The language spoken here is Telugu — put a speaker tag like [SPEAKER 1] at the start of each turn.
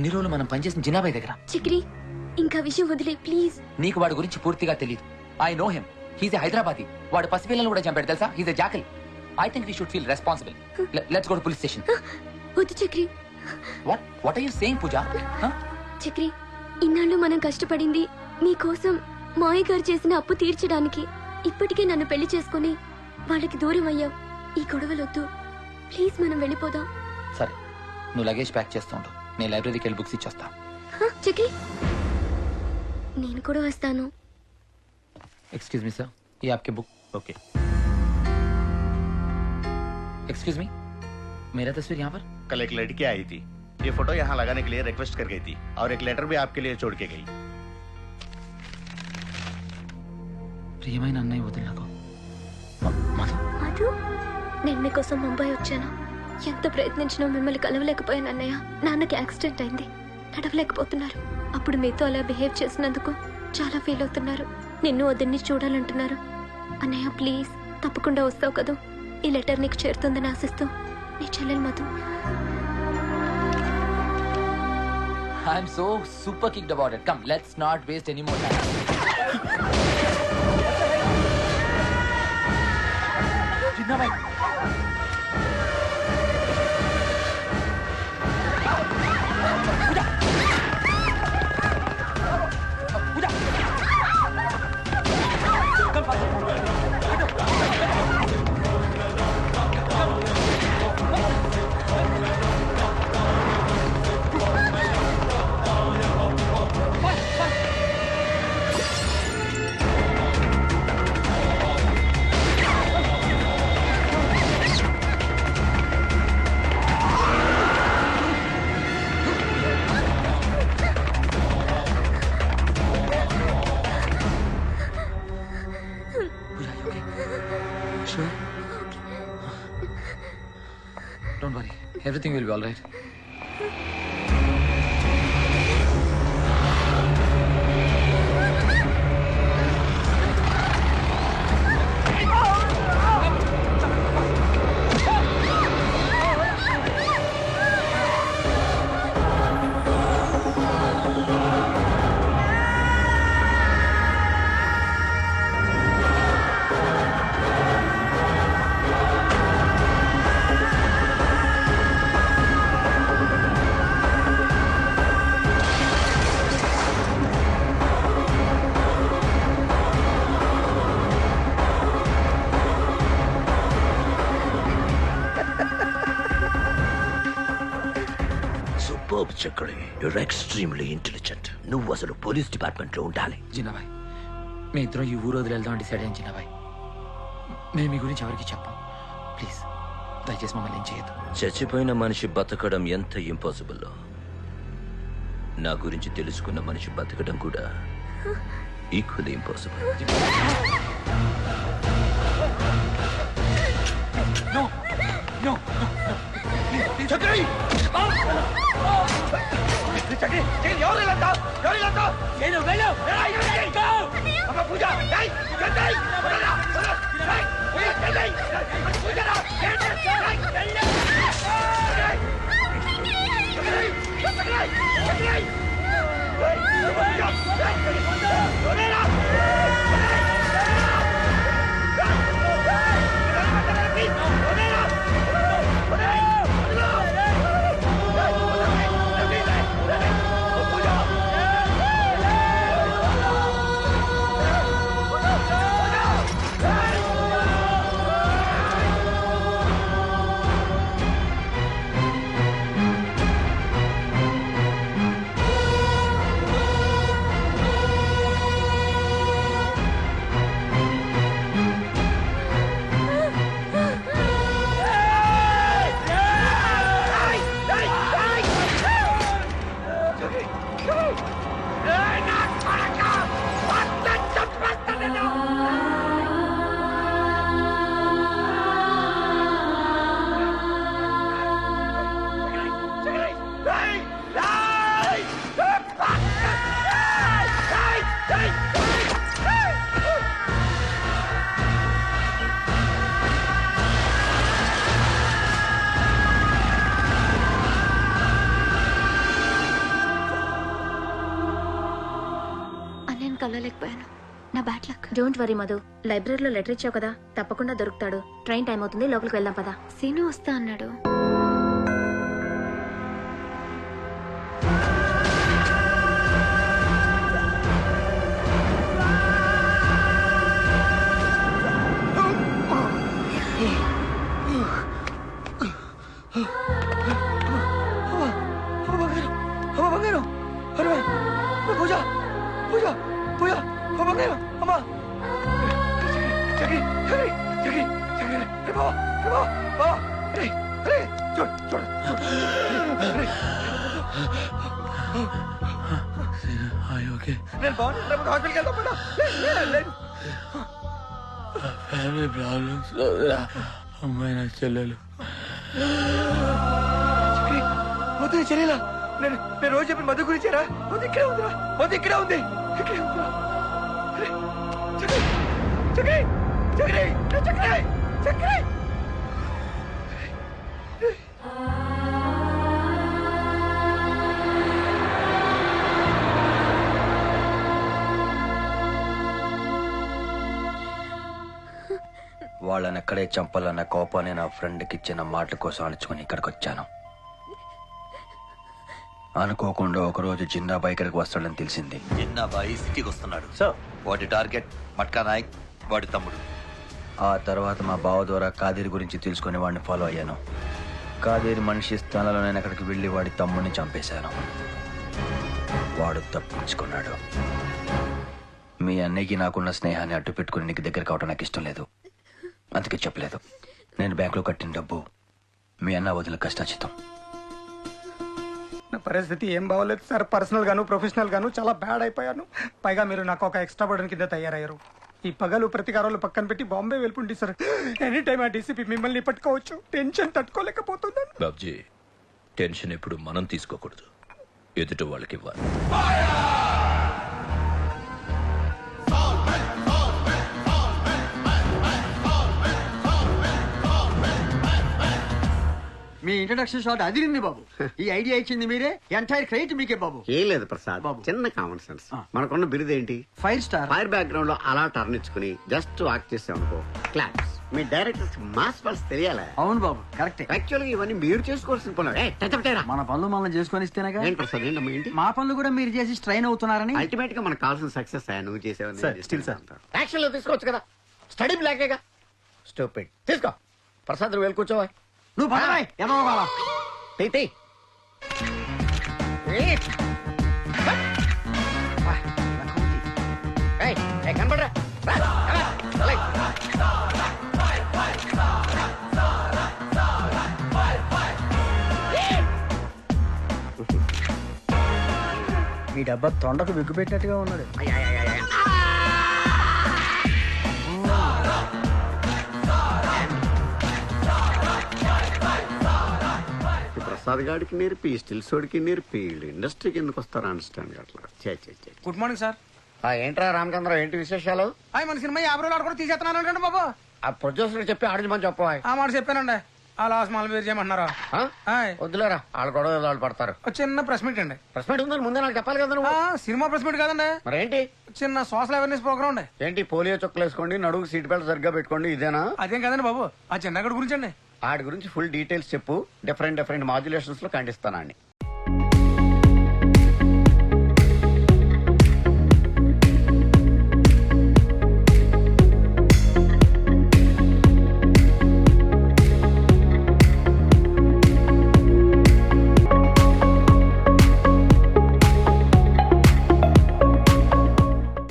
[SPEAKER 1] ఇన్ని రోజులు మనం పనిచేసిన జినాబాయ్ దగ్గర.
[SPEAKER 2] చక్రి ఇంకా విషయం వదిలే ప్లీజ్.
[SPEAKER 1] నీకు వాడి గురించి పూర్తిగా తెలియదు. I know him. He's a Hyderabadi. వాడు పసిపిల్లలను కూడా చంపాడు తెలుసా. He's a jackal. I think we should feel responsible. Let's go to police station.
[SPEAKER 2] వద్దు Chakri.
[SPEAKER 1] What are you saying Pooja?
[SPEAKER 2] Chakri ఇన్నాళ్ళు మనం కష్టపడింది మీకోసం. మాయ గారు చేసిన అప్పు తీర్చడానికి. ఇప్పటికే నన్ను పెళ్లి చేసుకుని వాళ్ళకి దూరం అయ్యావు. ఈ గొడవలొద్దు ప్లీజ్, మనం వెళ్ళిపోదాం.
[SPEAKER 1] సరే, నువ్వు లగేజ్ ప్యాక్ చేస్తుండు. నేను లైబ్రరీకి వెళ్ళి బుక్స్ ఇచ్చొస్తా.
[SPEAKER 2] చక్రి నేను కూడా వస్తాను.
[SPEAKER 1] एक्सक्यूज मी सर, ये आपके बुक.
[SPEAKER 3] ओके.
[SPEAKER 1] एक्सक्यूज मी, मेरा तस्वीर यहाँ पर.
[SPEAKER 3] कल एक लड़की आई थी, ये फोटो यहाँ लगाने के लिए रिक्वेस्ट कर गई थी और एक लेटर भी आपके लिए छोड़ के गई.
[SPEAKER 1] ప్రియమైన అన్నయ్య వదిలినాకో మధు.
[SPEAKER 2] మధు, నేను మీకోసం ముంబై వచ్చాను. ఎంత ప్రయత్నించినా మిమ్మల్ని కలవలేకపోయాను అన్నయ్య. నాన్నకి యాక్సిడెంట్ అయింది, నడవలేకపోతున్నారు. అప్పుడు మీతో అలా బిహేవ్ చేసినందుకు చాలా ఫీల్ అవుతున్నారు. నిన్ను వదిన్ని చూడాలంటున్నారు. అన్నయ్య ప్లీజ్ తప్పకుండా వస్తావు కదా. ఈ లెటర్ నీకు చేరుతుందని ఆశిస్తూ నీ చెల్లెలు Madhu.
[SPEAKER 1] I'm so super kicked about it. Come, let's not waste any more time. Jinna bhai. Sure. Don't worry. Everything will be all right.
[SPEAKER 4] Chakri, you're extremely intelligent. నువ్వు అసలు పోలీస్ డిపార్ట్మెంట్ లో ఉండాలి.
[SPEAKER 1] జిన్నాబాయ్, మీ ఇద్దరం ఈ ఊరు వదిలి వెళ్దాం డిసైడ్ అయ్యాం. జిన్నాబాయ్, మేము మీ గురించి ఎవరికి చెప్పాం. ప్లీజ్ దయచేసి మమ్మల్ని ఏం చేయొద్దు.
[SPEAKER 4] చచ్చిపోయిన మనిషి బతకడం ఎంత ఇంపాసిబుల్, నా గురించి తెలుసుకున్న మనిషి బతకడం కూడా ఈక్వల్లీ ఇంపాసిబుల్.
[SPEAKER 2] కలవలేకపోయాను. నా bad luck.
[SPEAKER 5] Don't worry Madhu, లైబ్రరీలో లెటర్ ఇచ్చావు కదా, తప్పకుండా దొరుకుతాడు. ట్రైన్ టైం అవుతుంది, లోపలికి వెళ్దాం పదా.
[SPEAKER 2] సీను వస్తా అన్నాడు.
[SPEAKER 1] నేను బాగుంటే హాస్పిటల్కి వెళ్తాం పద.
[SPEAKER 6] ఫ్యామిలీ ప్రాబ్లమ్స్ అమ్మాయి నా చెల్లెలు
[SPEAKER 1] వద్దు చెల్లిలా. నేను రోజు చెప్పిన మధు గురించేరా. మధు ఇక్కడే ఉందిరా. మధు ఇక్కడే ఉంది. ఇక్కడే ఉందిరా. అరే, చక్రి, చక్రి, చక్రి, చక్రి, చక్రి.
[SPEAKER 7] వాళ్ళని ఎక్కడే చంపాలన్న కోపాన్ని నా ఫ్రెండ్కి ఇచ్చిన మాటల కోసం అణుచుకుని ఇక్కడికి వచ్చాను. అనుకోకుండా ఒకరోజు జిన్నాబాయి ఇక్కడికి వస్తాడని తెలిసింది.
[SPEAKER 4] చిన్నబాయి సిటీకి వస్తున్నాడు. వాటి టార్గెట్ మట్కా నాయక్, వాడి తమ్ముడు.
[SPEAKER 7] ఆ తర్వాత మా బావ ద్వారా కాదేరి గురించి తెలుసుకుని వాడిని ఫాలో అయ్యాను. కాదేరి మనిషి స్థానంలో నేను అక్కడికి వెళ్ళి వాడి తమ్ముడిని చంపేశాను. వాడు తప్పించుకున్నాడు. మీ అన్నయ్యకి నాకున్న స్నేహాన్ని అడ్డు పెట్టుకుని నీకు దగ్గర కావడం నాకు ఇష్టం లేదు. అందుకే చెప్పలేదు. నేను బ్యాంకులో కట్టిన డబ్బు మీ అన్న వదిన కష్టాచితం.
[SPEAKER 8] నా పరిస్థితి ఏం బాగోలేదు సార్. పర్సనల్ గాను ప్రొఫెషనల్ గాను చాలా బ్యాడ్ అయిపోయాను. పైగా మీరు నాకు ఒక ఎక్స్ట్రా బర్డన్ కింద తయారయ్యారు. ఈ పగలు ప్రతికారాలు పక్కన పెట్టి బాంబే వెళ్ళిపోండి సార్. ఎనీ టైం ఆ డీసీపీ మిమ్మల్ని పట్టుకోవచ్చు. టెన్షన్ తట్టుకోలేకపోతున్నాను.
[SPEAKER 4] బాబ్జీ, టెన్షన్ ఎప్పుడు మనం తీసుకోకూడదు, ఎదుటి వాళ్ళకి ఇవ్వాలి.
[SPEAKER 9] మీ ఇంట్రడక్షన్ షాట్ అదిరింది బాబు. ఈ ఐడియా ఇచ్చింది మీరే, ఎంటైర్ క్రెడిట్ మీకే బాబు.
[SPEAKER 10] ఏం లేదు ప్రసాద్, చిన్న కామన్ సెన్స్. మనకున్న బిరుదు ఏంటి?
[SPEAKER 9] 5 స్టార్.
[SPEAKER 10] ఫైర్ బ్యాక్గ్రౌండ్ లో అలా టర్న్ ఇచ్చుకుని జస్ట్ వాక్ చేసాం అనుకో, క్లాప్స్. మీ డైరెక్టర్స్ మాస్ పల్స్ తెలియాలా?
[SPEAKER 9] అవును బాబు, కరెక్టే.
[SPEAKER 10] యాక్చువల్గా ఇవన్నీ మీరు చేసుకోవాల్సిన పనులు.
[SPEAKER 9] మన పనులు మనం చేసుకొని ఇస్తేనేగా.
[SPEAKER 10] ఏంటి ప్రసాద్, ఏంటమ్మా ఏంటి?
[SPEAKER 9] మా పనులు కూడా మీరు చేసి స్ట్రైన్ అవుతున్నారని.
[SPEAKER 10] అల్టిమేట్ గా మనకు కావాల్సిన సక్సెస్ నువ్వు చేసేవని
[SPEAKER 8] సార్.
[SPEAKER 10] యాక్షన్ లో తీసుకోవచ్చు కదా, స్టడీ బ్లాకేగా. స్టూపిడ్. తీసుకో ప్రసాద్, నువ్వు వెళ్ళి కూర్చోవా.
[SPEAKER 9] నువ్వు పదవాయ్, ఏమో బాబా.
[SPEAKER 10] తీ కనపడరా.
[SPEAKER 9] మీ డబ్బా తొండకు బిగ్గు పెట్టినట్టుగా ఉన్నాడు.
[SPEAKER 10] ప్రసాద్ గాడికి నేర్పి స్టిల్స్ వాడికి నేర్పి ఇండస్ట్రీకి ఎందుకు వస్తారా అండర్స్టాండ్ అట్లా.
[SPEAKER 8] Good morning sir.
[SPEAKER 10] ఏంట్రా రామచంద్ర, ఏంటి విశేషాలు?
[SPEAKER 8] మన సినిమా 50 రోజులు ఆడుకుంటూ తీసేస్తున్నాను బాబు.
[SPEAKER 10] ఆ ప్రొడ్యూసర్ చెప్పి ఆడించమని చెప్పా.
[SPEAKER 8] ఆ మాట చెప్పానండి. ఆ లాస్ మాల్ మీరు చేయమంటున్నారా?
[SPEAKER 10] వద్దులేరా, వాళ్ళు గొడవ వాళ్ళు పడతారు.
[SPEAKER 8] చిన్న ప్రెస్ మీట్ అండి.
[SPEAKER 10] ప్రెస్ మీట్ ఉందని ముందే నాకు చెప్పాలి కదా నువ్వు.
[SPEAKER 8] సినిమా ప్రెస్ మీట్ కాదండి,
[SPEAKER 10] మరేంటి?
[SPEAKER 8] చిన్న సోషల్ అవేర్నెస్ ప్రోగ్రామ్ అండి.
[SPEAKER 10] ఏంటి పోలియో చుక్కలు వేసుకోండి, నడుగు సీట్ బెల్ట్ సరిగ్గా పెట్టుకోండి, ఇదేనా?
[SPEAKER 8] అదేం కదండి బాబు, ఆ చిన్నగడి గురించి అండి.
[SPEAKER 10] ఆడి గురించి ఫుల్ డీటెయిల్స్ చెప్పు. డిఫరెంట్ మాడ్యులేషన్స్ లో ఖండిస్తానండి.